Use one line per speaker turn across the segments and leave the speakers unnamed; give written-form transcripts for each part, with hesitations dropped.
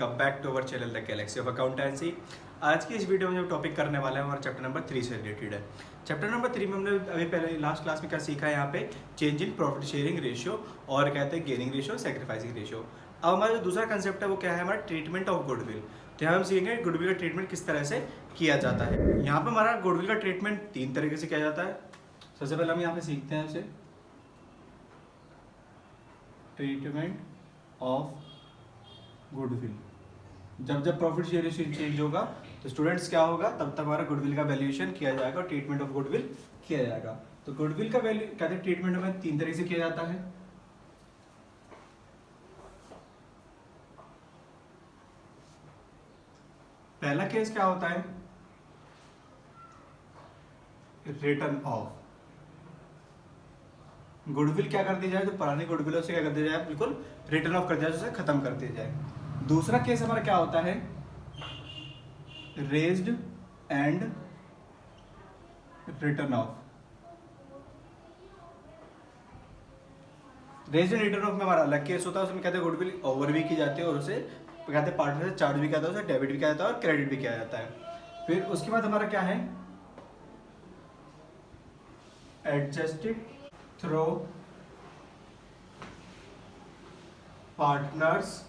Welcome back to our channel the galaxy of accountancy. आज की इस वीडियो में जो टॉपिक करने वाला है हमारा चैप्टर नंबर 3 से रिलेटेड है। चैप्टर नंबर 3 में हमने अभी पहले लास्ट क्लास में क्या सीखा है, यहाँ पे change in profit sharing ratio और कहते हैं गेनिंग रेशियो, सेक्रीफाइसिंग रेशियो। अब हमारा जो दूसरा कंसेप्ट है वो क्या है, हमारा ट्रीटमेंट ऑफ गुडविल। तो यहाँ हम सीखेंगे गुडविल का ट्रीटमेंट किस तरह से किया जाता है। यहाँ पर हमारा गुडविल का ट्रीटमेंट 3 तरीके से किया जाता है। सबसे पहले हम यहाँ पे सीखते हैं उसे ट्रीटमेंट ऑफ गुडविल। जब जब प्रॉफिट शेयर रेशियो चेंज होगा तो स्टूडेंट्स क्या होगा, तब तक हमारा गुडविल का वैल्यूएशन किया जाएगा और ट्रीटमेंट ऑफ गुडविल किया जाएगा। तो गुडविल का वैल्यू कहते हैं ट्रीटमेंट में 3 तरीके से किया जाता है। पहला केस क्या होता है, रिटर्न ऑफ। गुडविल क्या कर दी जाए, जो पुरानी गुडविल है उसे क्या कर दिया जाए, बिल्कुल रिटर्न ऑफ कर दिया जाए, उसे खत्म कर दिया जाए। दूसरा केस हमारा क्या होता है, raised and written of. Raised and written of में हमारा अलग केस होता है, उसमें कहते हैं गुडविल ओवर भी की जाती है और उसे कहते हैं पार्टनर से चार्ज भी किया जाता है, उसे डेबिट भी किया जाता है और क्रेडिट भी किया जाता है। फिर उसके बाद हमारा क्या है, adjusted through partners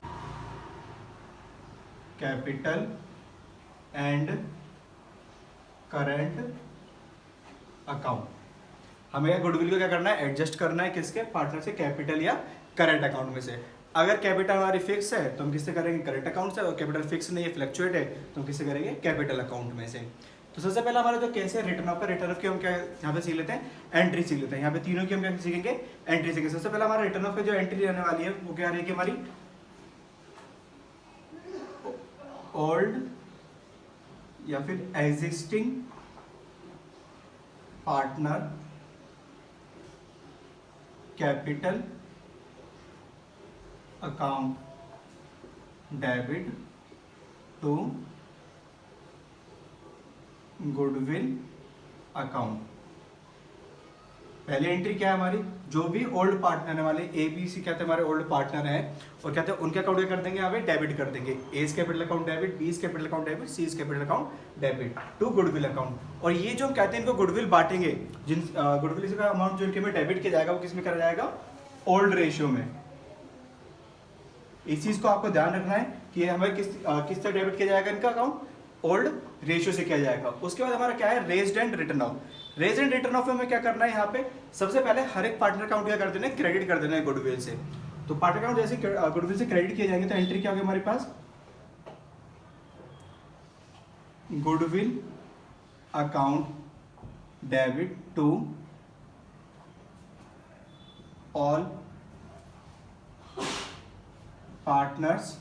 capital and current account. हमें गुडविल को क्या करना है, एडजस्ट करना है किसके, पार्टनर से कैपिटल या करंट अकाउंट में से। अगर कैपिटल हमारी फिक्स है तो हम किससे करेंगे, करंट अकाउंट से, और कैपिटल फिक्स नहीं है, फ्लक्चुएट है, तो हम किससे करेंगे, कैपिटल अकाउंट में से। तो सबसे पहला हमारा जो केस है रिटर्न ऑफ का, रिटर्न ऑफ की हम क्या यहाँ पे सीख लेते हैं, एंट्री सीख लेते हैं। यहाँ पे तीनों की हम क्या सीखेंगे, एंट्री सीखेंगे। सबसे पहला हमारा रिटर्न ऑफ की जो एंट्री रहने वाली है वो क्या रहेगी, हमारी ओल्ड या फिर existing partner capital account debit to goodwill account. पहली एंट्री क्या है हमारी, जो भी ओल्ड पार्टनर वाले ए बी सी कहते हैं हमारे ओल्ड पार्टनर हैं, और कहते हैं उनके अकाउंट क्या कर देंगे, यहाँ पे डेबिट कर देंगे। A's capital account debit, B capital account debit, C capital account debit to goodwill account. और ये जो हम कहते हैं इनको गुडविल बांटेंगे, जिन गुडविल का अमाउंट जो इनके में डेबिट किया जाएगा वो किस में करा जाएगा, ओल्ड रेशियो में। इस चीज को आपको ध्यान रखना है कि हमें किस तरह डेबिट किया जाएगा, इनका अकाउंट ओल्ड रेशियो से किया जाएगा। उसके बाद हमारा क्या है, raised and written of. Raised and written of में हमें क्या करना है, यहाँ पे सबसे पहले हर एक पार्टनर अकाउंट क्या कर देना है, क्रेडिट कर देना है गुडविल से। तो पार्टनर अकाउंट जैसे गुडविल से क्रेडिट किए जाएंगे तो एंट्री क्या होगी हमारे पास, goodwill account debit to all partners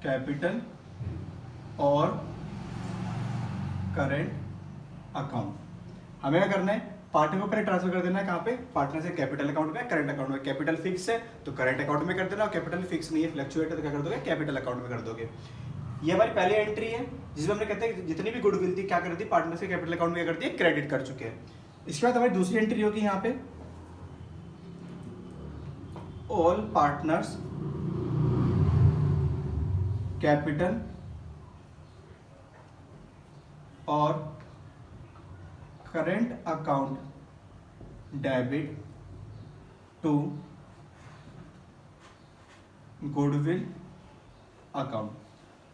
capital और करंट अकाउंट। हमें क्या करना है, पार्टनर को पहले ट्रांसफर कर देना है, कहाँ पे, पार्टनर से कैपिटल अकाउंट में, करंट अकाउंट में। कैपिटल फिक्स है तो करंट अकाउंट में कर देना, और कैपिटल फिक्स नहीं है, फ्लक्चुएट है, तो क्या कर दोगे, कैपिटल अकाउंट में कर दोगे। ये हमारी पहली एंट्री है जिसमें हमने कहते हैं जितनी भी गुडविल थी क्या कर दी, पार्टनर से कैपिटल अकाउंट में क्या कर दिया, क्रेडिट कर चुके हैं। इसके बाद हमारी दूसरी एंट्री होगी यहाँ पे, ऑल पार्टनर्स कैपिटल और current account debit to goodwill account.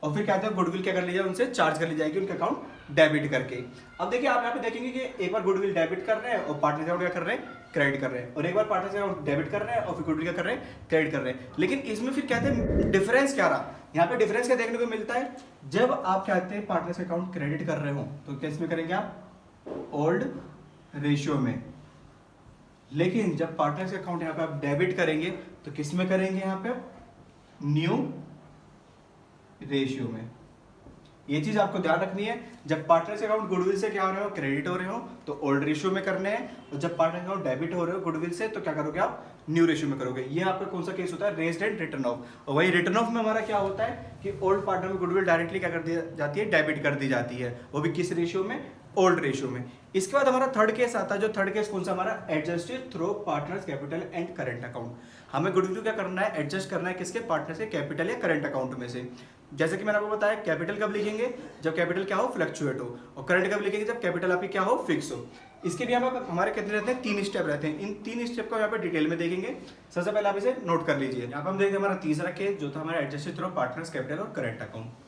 और फिर कहते हैं गुडविल क्या कर ली जाए, उनसे चार्ज कर ली जाएगी उनका अकाउंट डेबिट करके। अब देखिए आप यहाँ पे देखेंगे कि एक बार गुडविल डेबिट कर रहे हैं और पार्टनर अकाउंट क्या कर रहे हैं, क्रेडिट कर रहे हैं, और एक बार पार्टनर अकाउंट डेबिट कर रहे हैं और फिर गुडविल क्या कर रहे हैं, क्रेडिट कर रहे हैं। लेकिन इसमें फिर कहते हैं डिफरेंस क्या रहा, यहाँ पे डिफरेंस क्या देखने को मिलता है, जब आप कहते हैं पार्टनर अकाउंट क्रेडिट कर रहे हो तो किस में करेंगे आप, ओल्ड रेशियो में। लेकिन जब पार्टनर से अकाउंट यहाँ पे आप डेबिट करेंगे तो किस में करेंगे, यहाँ पे न्यू रेशियो में। ये चीज आपको ध्यान रखनी है, जब पार्टनर से अकाउंट गुडविल से क्या हो रहे हो, क्रेडिट हो रहे हो तो ओल्ड रेशियो में करने हैं, और जब पार्टनर अकाउंट डेबिट हो रहे हो गुडविल से तो क्या करोगे आप, न्यू रेशियो में करोगे। ये आपका कौन सा केस होता है, रेज्ड एंड रिटर्न ऑफ। और वही रिटर्न ऑफ में हमारा क्या होता है कि ओल्ड पार्टनर में गुडविल डायरेक्टली क्या कर दी जाती है, डेबिट कर दी जाती है, वो भी किस रेशियो में, ओल्ड रेशियो में। इसके बाद हमारा थर्ड केस आता है, जो थर्ड केस कौन सा हमारा, adjusted through partners capital and current account. हमें गुडविल क्या करना है, एडजस्ट करना है किसके, पार्टनर के कैपिटल या करंट अकाउंट में से। जैसे कि मैंने आपको बताया कैपिटल कब लिखेंगे, जब कैपिटल क्या हो, फ्लक्चुएट हो, और करंट कब लिखेंगे, जब कैपिटल आपकी क्या हो, फिक्स हो। इसके भी यहाँ पे हमारे कितने रहते हैं, 3 स्टेप रहते हैं। इन 3 स्टेप को यहाँ पे डिटेल में देखेंगे। सबसे पहले आप इसे नोट कर लीजिए। यहाँ पे हम देखेंगे हमारा तीसरा केस जो था हमारा एडजस्टेड थ्रू पार्टनर्स कैपिटल और करंट अकाउंट।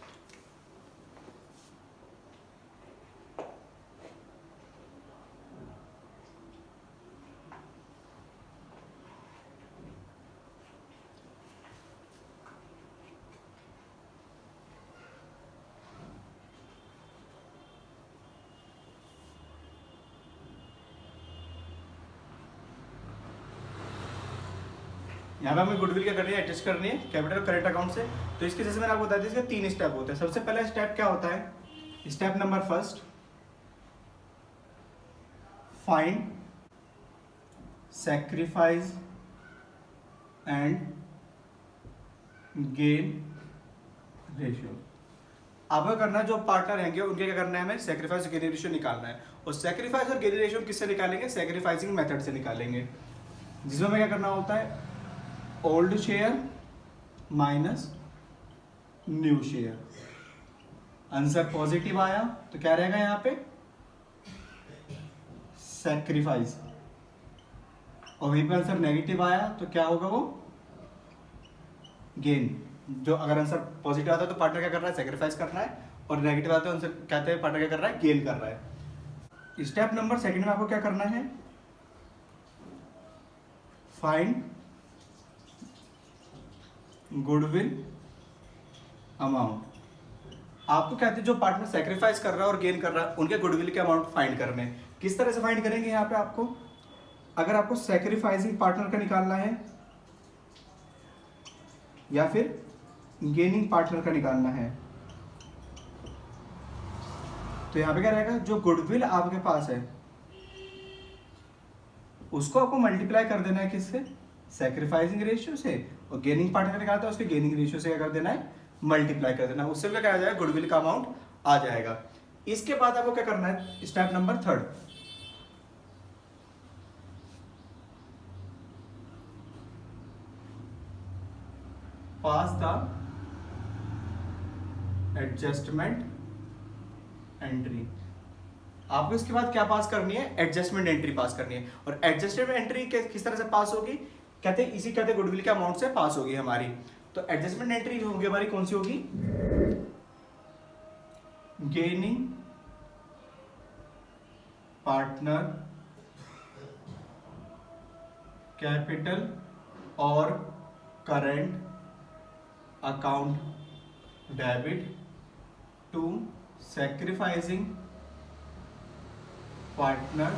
यहाँ पे हमें गुडविल क्या करनी है, एडजस्ट करनी है कैपिटल करंट अकाउंट से। तो इसके जैसे मैंने आपको बताया था, इसके 3 स्टेप होते हैं। सबसे पहला स्टेप क्या होता है, step number first, find sacrifice and gain ratio. आपको करना है, जो पार्टनर रहेंगे उनके क्या करना है, हमें सैक्रिफाइस और गेन रेशियो निकालना है। और सैक्रिफाइस और गेन रेशियो किससे निकालेंगे, सैक्रिफाइसिंग मेथड से निकालेंगे, जिसमें हमें क्या करना होता है, old share minus new share. Answer positive आया तो क्या रहेगा यहाँ पे, सैक्रिफाइस, और वहीं पे आंसर नेगेटिव आया तो क्या होगा, वो गेन। जो अगर आंसर पॉजिटिव आता है तो पार्टनर क्या कर रहा है, सैक्रिफाइस करना है, और नेगेटिव आता है आंसर कहते हैं पार्टनर क्या कर रहा है, गेन कर रहा है। स्टेप नंबर सेकंड में आपको क्या करना है, फाइंड गुडविल अमाउंट। आपको कहते हैं जो पार्टनर सैक्रिफाइस कर रहा है और गेन कर रहा है उनके गुडविल के अमाउंट फाइंड करने हैं। किस तरह से फाइंड करेंगे यहाँ पे आपको, अगर आपको सैक्रिफाइसिंग पार्टनर का निकालना है या फिर गेनिंग पार्टनर का निकालना है, तो यहाँ पे क्या रहेगा, जो गुडविल आपके पास है उसको आपको मल्टीप्लाई कर देना है किससे, सैक्रिफाइसिंग रेशियो से, और गेनिंग पार्टनर निकालता है उसके गेनिंग रेशियो से क्या कर देना है, मल्टीप्लाई कर देना है। उससे क्या आ जाएगा, गुडविल का अमाउंट आ जाएगा। इसके बाद आपको क्या करना है, step number third, pass the adjustment entry. आपको इसके बाद क्या पास करनी है, एडजस्टमेंट एंट्री पास करनी है। और एडजस्टमेंट एंट्री किस तरह से पास होगी, कहते हैं इसी कहते गुडविल के अमाउंट से पास होगी हमारी। तो एडजस्टमेंट एंट्री जो होगी हमारी कौन सी होगी, गेनिंग पार्टनर कैपिटल और current account debit to sacrificing partner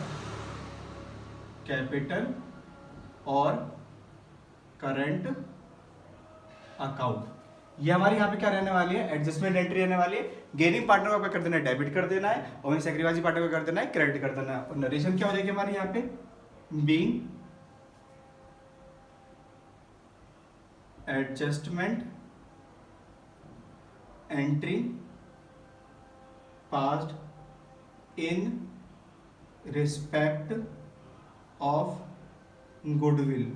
capital और करंट अकाउंट। ये हमारी यहाँ पे क्या रहने वाली है, एडजस्टमेंट एंट्री रहने वाली है। गेनिंग पार्टनर को कर देना है डेबिट कर देना है, और वहीं सैक्रिफाइसिंग पार्टनर को कर देना है क्रेडिट कर देना है। और नरेशन क्या हो जाएगी हमारी यहाँ पे, being adjustment entry passed in respect of goodwill.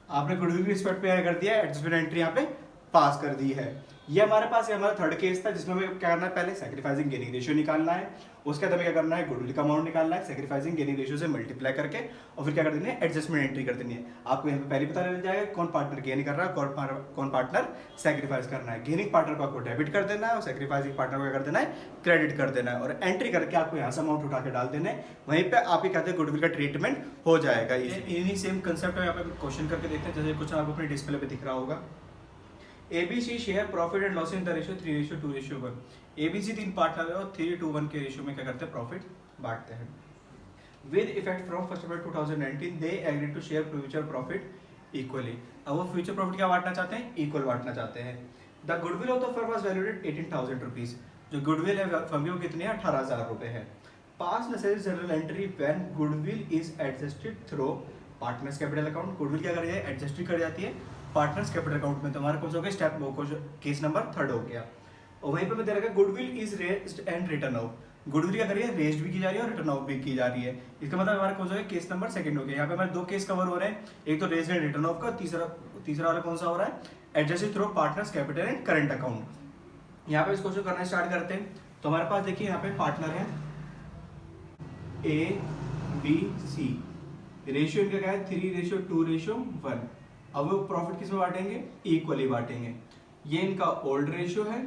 आपने गुडविल की रिस्पेक्ट पे क्या कर दिया, एडजस्टमेंट एंट्री यहाँ पे पास कर दी है। ये हमारे पास हमारा थर्ड केस था, जिसमें हमें क्या करना है, पहले सैक्रिफाइसिंग गेनिंग रेशियो निकालना है, उसके बाद हमें क्या करना है, गुडविल का अमाउंट निकालना है सैक्रिफाइसिंग गेनिंग रेशियो से मल्टीप्लाई करके, और फिर क्या कर देनी है, एडजस्टमेंट एंट्री कर देनी है। आपको यहाँ पे पहले पता चल जाएगा कौन पार्टनर गेन कर रहा है, कौन पार्टनर सैक्रिफाइस करना है। गेनिंग पार्टनर को आपको डेबिट कर देना है, और सैक्रिफाइसिंग पार्टनर को क्या कर देना है, क्रेडिट कर देना है, और एंट्री करके आपको यहाँ से अमाउंट उठा के डाल देना है। वहीं पे आपके कहते हैं गुडविल का ट्रीटमेंट हो जाएगा। इन्हीं सेम कंसेप्ट में यहाँ पे क्वेश्चन करके देखते हैं। जैसे कुछ आपको अपने डिस्प्ले पे दिख रहा होगा, ABC share profit and loss in the ratio 3:2:1। ABC 3 partner है और 3:1 के रेशियो में क्या करते हैं, प्रॉफिट बांटते हैं। With effect from 1 April 2019 they agree to share future profit equally. अब वो फ्यूचर प्रॉफिट क्या बांटना चाहते हैं, इक्वल बांटना चाहते हैं। The goodwill of the firm was valued 18,000 rupees. जो गुडविल है फर्म की वो कितनी है, 18,000 रुपए है। पास necessary general entry when goodwill is adjusted through partners capital account. Goodwill क्या कर जाए, एडजस्ट कर जाती है पार्टनर्स कैपिटल अकाउंट में। तो हमारा कौन सा हो गया, स्टेप केस नंबर थर्ड हो गया। और वहीं पे मैं दे रखा goodwill is raised and written of. Goodwill क्या करिए, रेज्ड भी की जा रही है और रिटर्न ऑफ भी की जा रही है। इसका मतलब हमारा कौन सा है, केस नंबर सेकंड हो गया। यहाँ पे हमारे दो केस कवर हो रहे हैं, एक तो रेज्ड एंड रिटर्न ऑफ का, तीसरा वाला कौन सा हो रहा है, adjusted through partners capital and current account. यहाँ पे इसको जो करना स्टार्ट करते हैं, तो हमारे पास देखिए यहाँ पे पार्टनर है ए बी सी, रेशियो इनका क्या है 3:2:1। अब वो प्रॉफिट किस में बांटेंगे, इक्वली बांटेंगे। ये इनका ओल्ड रेशियो है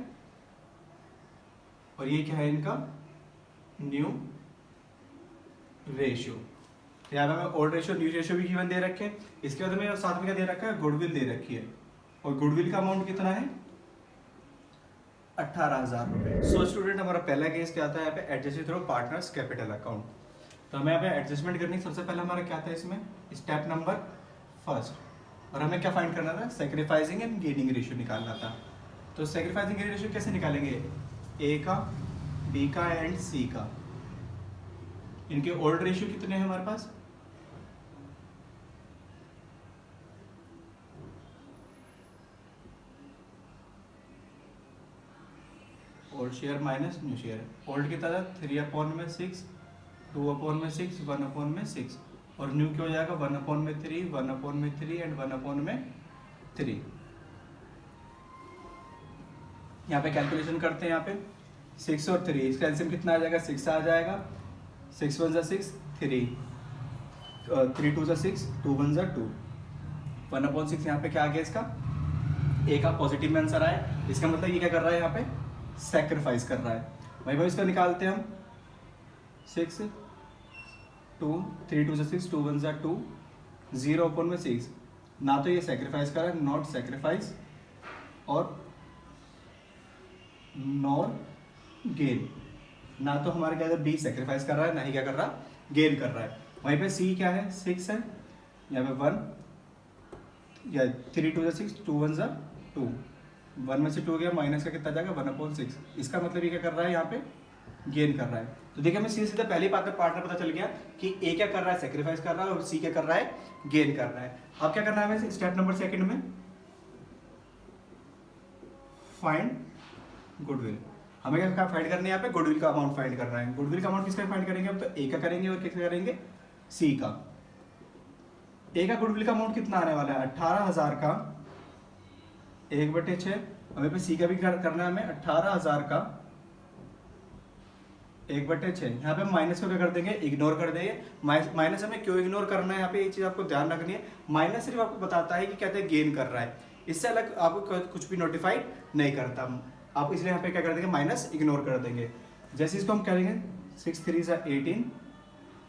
और ये क्या है इनका न्यू रेशियो। तो यहाँ पे हमें ओल्ड रेशियो न्यू रेशियो भी गिवन दे रखे हैं। इसके बाद हमें साथ में क्या दे रखा है, गुडविल दे रखी है, और गुडविल का अमाउंट कितना है 18,000 रुपए। सो स्टूडेंट हमारा पहला केस क्या आता है यहाँ पे, adjusted through partners capital account. तो हमें यहाँ पे एडजस्टमेंट करनी, सबसे पहले हमारा क्या था इसमें, स्टेप नंबर फर्स्ट, और हमें क्या फाइंड करना था, सेक्रीफाइसिंग एंड गेनिंग रेशियो निकालना था। तो सेक्रीफाइसिंग गेनिंग रेशियो कैसे निकालेंगे, ए का, बी का एंड सी का। इनके ओल्ड रेशियो कितने हैं हमारे पास, old share minus new share. Old कितना था 3/6, 2/6, 1/6, और न्यू क्या हो जाएगा 1/3, 1/3 एंड 1/3। यहाँ पे कैलकुलेशन करते हैं, यहाँ पे 6 और 3, इसका एलसीएम कितना आ जाएगा, 6 आ जाएगा, 6 1 जा 6, 3 3 2 जा 6, 2 1 जा 2, 1/6। यहाँ पे क्या आ गया इसका, ए का पॉजिटिव में आंसर आया। इसका मतलब ये क्या कर रहा है, यहाँ पे सैक्रिफाइस कर रहा है। भाई इसका निकालते हैं हम, 6 2 3 2 जा 6, 2 1 जा 2, 0/6। ना तो ये सैक्रिफाइस कर रहा है, नॉट सैक्रिफाइस, और नॉर गेन। ना तो हमारे क्या बी सेक्रीफाइस कर रहा है, ना ही क्या कर रहा, गेन कर रहा है। वहीं पे सी क्या है, 6 है, यहाँ पे 1 या 3 2 6, 2 1 2, 1 में से 2 गया, माइनस का कितना जाएगा 1/6। इसका मतलब ये क्या कर रहा है, यहाँ पे गेन कर रहा है। तो देखिए हमें सीधे पहले पार्टनर पता चल गया कि ए क्या कर रहा है, सेक्रीफाइस कर रहा है, और सी क्या कर रहा है, गेन कर रहा है। अब क्या करना है हमें स्टेप नंबर सेकंड में, फाइंड गुडविल। हमें क्या फाइंड करना है, यहाँ पे गुडविल का अमाउंट फाइंड करना है। गुडविल का अमाउंट किसका फाइंड करेंगे, अब तो ए का करेंगे और किसका करेंगे, सी का। ए का गुडविल का अमाउंट कितना आने वाला है, 18,000 का 1/6। हमें पे सी का भी करना है, हमें 18,000 का 1/6। यहाँ पे माइनस को क्या कर देंगे, इग्नोर कर देंगे। माइनस हमें क्यों इग्नोर करना है, यहाँ पे ये चीज आपको ध्यान रखनी है। माइनस सिर्फ आपको बताता है कि कहते हैं गेन कर रहा है, इससे अलग आपको कुछ भी नोटिफाइड नहीं करता। आप इसलिए यहाँ पे क्या कर देंगे, माइनस इग्नोर कर देंगे। जैसे इसको हम करेंगे 6 3 जा 18,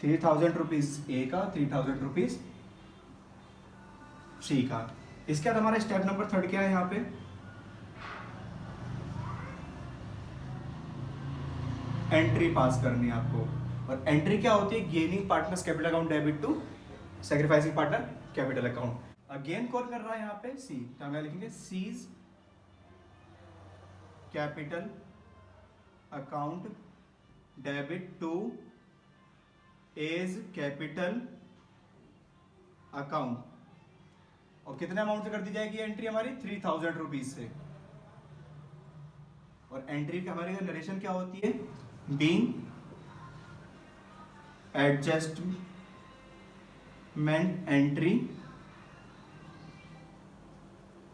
3,000 रुपीज ए का, 3,000 रुपीज सी का। इसके बाद हमारा स्टेप नंबर थर्ड क्या है, यहाँ पे एंट्री पास करनी है आपको। और एंट्री क्या होती है, gaining partners capital account debit to sacrificing partner capital account. Again कौन कर रहा है यहाँ पे, सी। तो हम लिखेंगे C's capital account debit to A's capital account. और कितने अमाउंट से कर दी जाएगी एंट्री हमारी, 3,000 रुपीज से। और एंट्री का हमारे नरेशन क्या होती है, being adjustment entry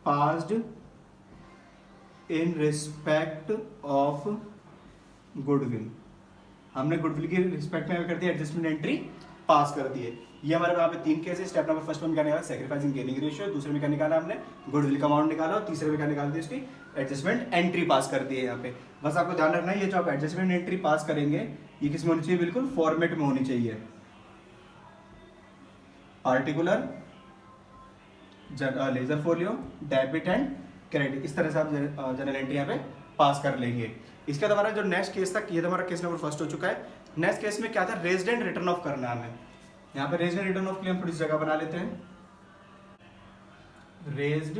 passed in respect of goodwill. हमने गुडविल की रिस्पेक्ट में कर दिया, एडजस्टमेंट एंट्री पास कर दिए। ये हमारे यहाँ पे 3 केस है। स्टेप नंबर फर्स्ट में क्या निकाला, सैक्रिफाइसिंग गेनिंग रेशियो। दूसरे में क्या निकाला हमने, गुडविल का अमाउंट निकाला। और तीसरे में क्या निकाल दी, उसकी एडजस्टमेंट एंट्री पास कर दी है। यहाँ पे बस आपको ध्यान रखना है, ये जो आप एडजस्टमेंट एंट्री पास करेंगे ये किस में होनी चाहिए, बिल्कुल फॉर्मेट में होनी चाहिए। Particular, ledger folio, debit and credit, इस तरह से आप जनरल एंट्री यहाँ पे पास कर लेंगे। इसके बाद हमारा जो नेक्स्ट केस था, ये तो हमारा केस नंबर फर्स्ट हो चुका है। नेक्स्ट केस में क्या था, रेज्ड एंड रिटर्न ऑफ करना है हमें। यहाँ पे रेज्ड एंड रिटर्न ऑफ के लिए हम थोड़ी सी जगह बना लेते हैं, रेज्ड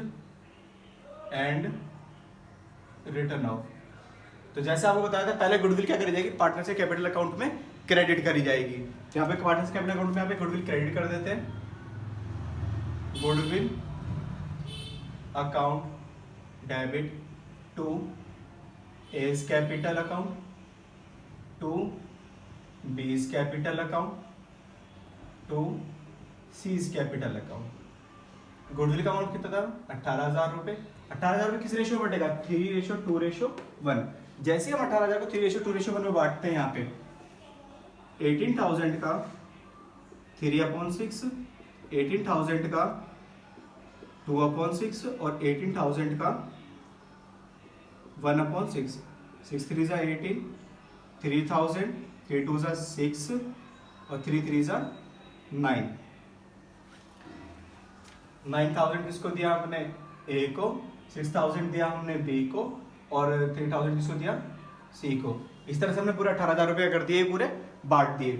एंड रिटर्न ऑफ। तो जैसे आपको बताया था, पहले गुडविल क्या करी जाएगी, पार्टनर से कैपिटल अकाउंट में क्रेडिट करी जाएगी। तो यहाँ पे पार्टनर से कैपिटल अकाउंट में यहाँ पे गुडविल क्रेडिट कर देते हैं, goodwill account debit to A's capital account. To B's capital account to C's capital account. Goodwill का अमाउंट कितना था? 18,000 रुपए। 18,000 रुपए किस रेशियो में बटेगा? 3:2:1। जैसे हम 18,000 को 3:2:1 में बांटते हैं, यहाँ पे 18,000 का 3/6, 18,000 का 2/6 और 18,000 का 1/6। 6 3 जा 18, 3,000, 3 2 जा 6 और 3 3 जा 9। 9,000 किसको दिया हमने? ए को। 6,000 दिया हमने बी को और 3,000 किसको दिया? सी को। इस तरह से हमने पूरा 18,000 रुपये कर दिए, पूरे बांट दिए।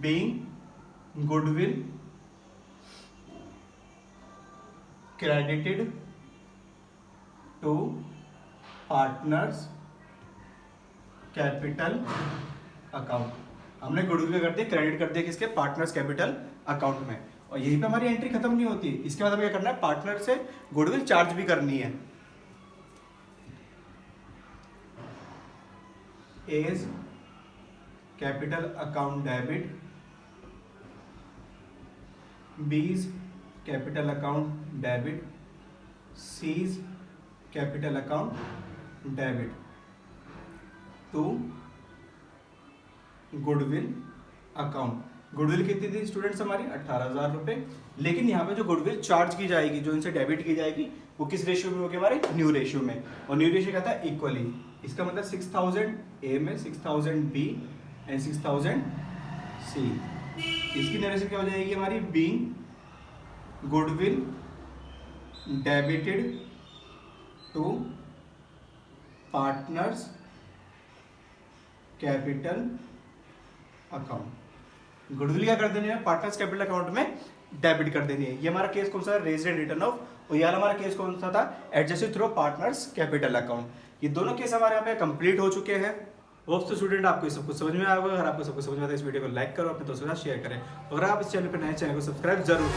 Being goodwill credited to partners capital account. हमने गुडविल कर दिया, क्रेडिट कर दिया किसके? पार्टनर्स कैपिटल अकाउंट में। और यहीं पे हमारी एंट्री खत्म नहीं होती। इसके बाद हमें क्या करना है? पार्टनर से गुडविल चार्ज भी करनी है। A's capital account debit, B's capital account debit, C's capital account debit to goodwill account. Goodwill कितनी थी स्टूडेंट्स हमारी? 18,000 रुपए। लेकिन यहाँ पे जो गुडविल चार्ज की जाएगी, जो इनसे डेबिट की जाएगी, वो किस रेशियो में होगी? हमारे न्यू रेशियो में। और न्यू रेशियो क्या था? इक्वली। इसका मतलब 6,000 ए में, 6,000 बी एंड 6,000 सी। इसकी नरेशन क्या हो जाएगी हमारी? Being goodwill debited to partners capital account. Goodwill क्या कर देनी है? पार्टनर्स कैपिटल अकाउंट में डेबिट कर देनी है। ये हमारा केस कौन सा? Raised and written off. और ये हमारा केस कौन सा था? Adjusted through partners capital account. ये दोनों केस हमारे यहाँ पे कंप्लीट हो चुके हैं। होप्स तो स्टूडेंट आपको सब कुछ समझ में आया होगा। अगर आपको सब कुछ समझ में आता है, इस वीडियो को लाइक करो, अपने दोस्तों के साथ शेयर करें। और अगर आप इस चैनल पर नए, चैनल को सब्सक्राइब जरूर